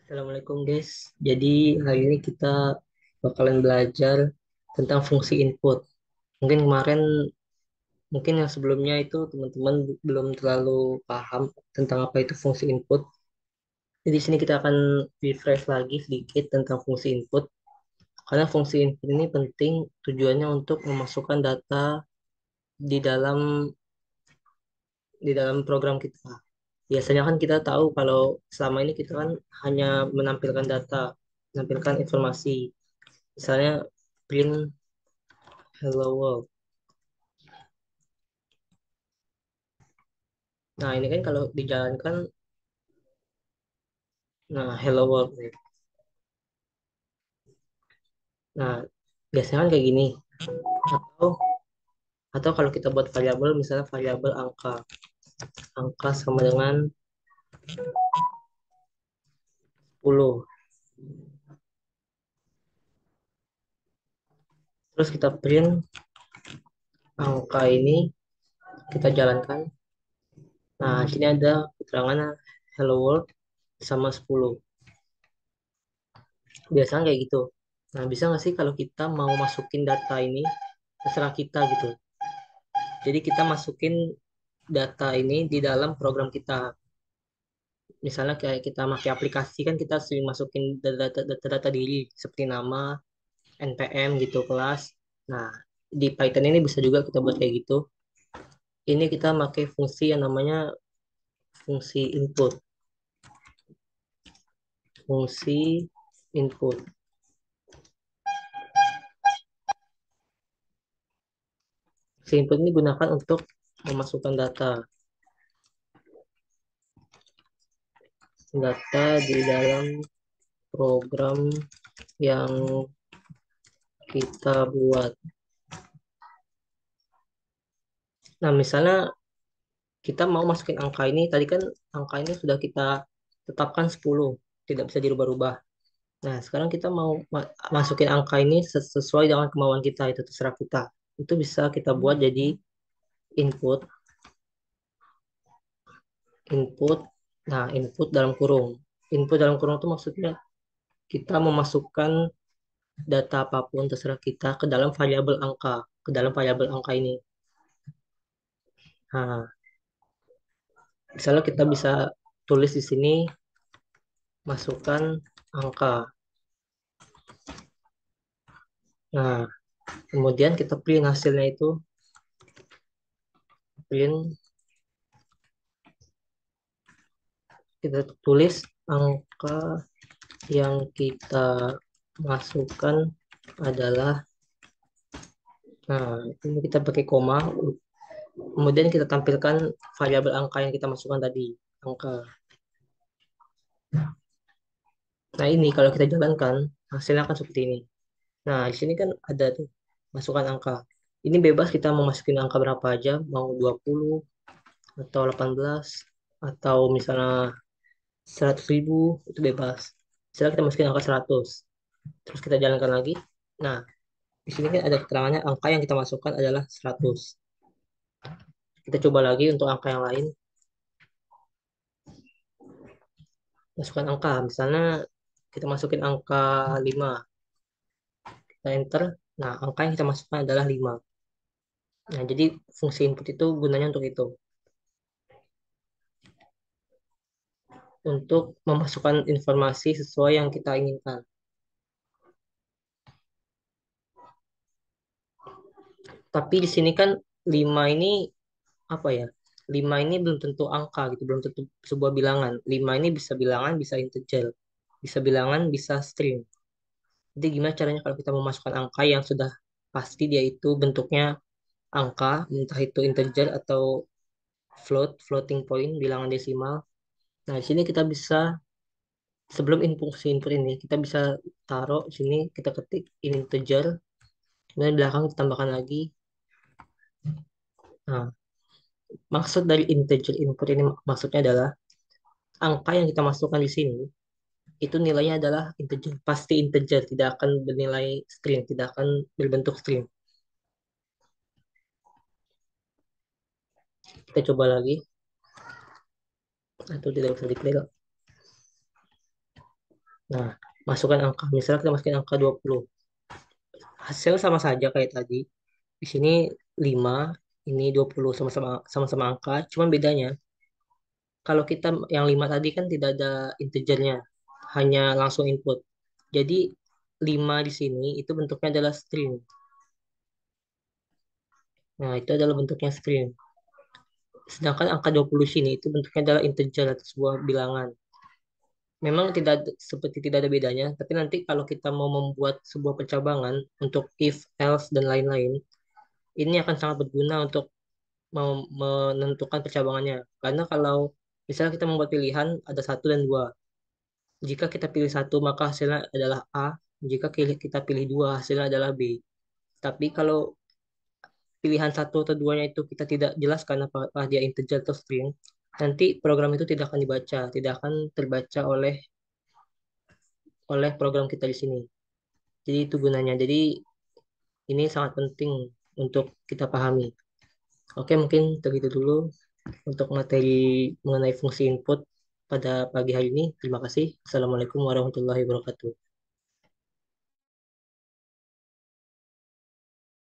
Assalamualaikum guys. Jadi hari ini kita bakalan belajar tentang fungsi input. Mungkin kemarin, mungkin yang sebelumnya itu teman-teman belum terlalu paham tentang apa itu fungsi input. Jadi di sini kita akan refresh lagi sedikit tentang fungsi input. Karena fungsi input ini penting tujuannya untuk memasukkan data di dalam program kita. Biasanya kan kita tahu kalau selama ini kita kan hanya menampilkan data, menampilkan informasi. Misalnya print hello world. Nah, ini kan kalau dijalankan, nah hello world nih. Nah, biasanya kan kayak gini. Atau kalau kita buat variabel, misalnya variabel angka. Angka sama dengan 10. Terus kita print angka ini, kita jalankan. Nah, sini ada keterangan hello world sama 10. Biasanya kayak gitu. Nah, bisa nggak sih kalau kita mau masukin data ini, terserah kita gitu. Jadi kita masukin data ini di dalam program kita. Misalnya kayak kita pakai aplikasi kan kita sering masukin data diri seperti nama, NPM gitu, kelas. Nah, di Python ini bisa juga kita buat kayak gitu. Ini kita pakai fungsi yang namanya fungsi input. Fungsi input. Fungsi input ini digunakan untuk memasukkan data di dalam program yang kita buat. Nah, misalnya kita mau masukin angka ini, tadi kan angka ini sudah kita tetapkan 10, tidak bisa dirubah-rubah. Nah, sekarang kita mau masukin angka ini sesuai dengan kemauan kita, itu terserah kita. Itu bisa kita buat jadi input, input. Nah, input dalam kurung. Input dalam kurung itu maksudnya kita memasukkan data apapun terserah kita ke dalam variabel angka, ke dalam variabel angka ini. Nah, misalnya kita bisa tulis di sini masukkan angka. Nah, kemudian kita print hasilnya itu, print, kita tulis angka yang kita masukkan adalah, nah ini kita pakai koma, kemudian kita tampilkan variabel angka yang kita masukkan tadi, angka. Nah ini kalau kita jalankan hasilnya akan seperti ini. Nah di sini kan ada tuh masukkan angka. Ini bebas kita mau masukin angka berapa aja, mau 20 atau 18 atau misalnya 100.000, itu bebas. Misalnya kita masukin angka 100, terus kita jalankan lagi. Nah, di sini kan ada keterangannya angka yang kita masukkan adalah 100. Kita coba lagi untuk angka yang lain. Masukkan angka. Misalnya kita masukin angka 5. Kita enter. Nah, angka yang kita masukkan adalah 5. Nah, jadi fungsi input itu gunanya untuk itu. Untuk memasukkan informasi sesuai yang kita inginkan. Tapi di sini kan 5 ini apa ya? 5 ini belum tentu angka gitu, belum tentu sebuah bilangan. 5 ini bisa bilangan, bisa integer. Bisa bilangan, bisa string. Jadi gimana caranya kalau kita memasukkan angka yang sudah pasti dia itu bentuknya angka, entah itu integer atau floating point, bilangan desimal. Nah, di sini kita bisa, sebelum input ini, kita bisa taruh di sini, kita ketik integer, kemudian di belakang kita tambahkan lagi. Nah, maksud dari integer input ini maksudnya adalah angka yang kita masukkan di sini itu nilainya adalah integer, pasti integer, tidak akan bernilai string, tidak akan berbentuk string. Kita coba lagi, atau tidak bisa diklik. Nah, masukkan angka. Misalnya kita masukin angka 20. Hasil sama saja kayak tadi. Di sini 5, ini 20 sama-sama sama-sama angka. Cuman bedanya kalau kita yang 5 tadi kan tidak ada integernya, hanya langsung input. Jadi 5 di sini itu bentuknya adalah string. Nah, itu adalah bentuknya string. Sedangkan angka 20 sini itu bentuknya adalah integer atau sebuah bilangan. Memang seperti tidak ada bedanya, tapi nanti kalau kita mau membuat sebuah pencabangan untuk if, else, dan lain-lain, ini akan sangat berguna untuk menentukan percabangannya. Karena kalau misalnya kita membuat pilihan ada satu dan dua, jika kita pilih satu maka hasilnya adalah A, jika kita pilih dua hasilnya adalah B. Tapi kalau pilihan satu atau duanya itu kita tidak jelaskan apakah dia integer atau string, nanti program itu tidak akan dibaca, tidak akan terbaca oleh program kita di sini. Jadi itu gunanya. Jadi ini sangat penting untuk kita pahami. Oke, mungkin begitu dulu untuk materi mengenai fungsi input pada pagi hari ini. Terima kasih. Assalamualaikum warahmatullahi wabarakatuh.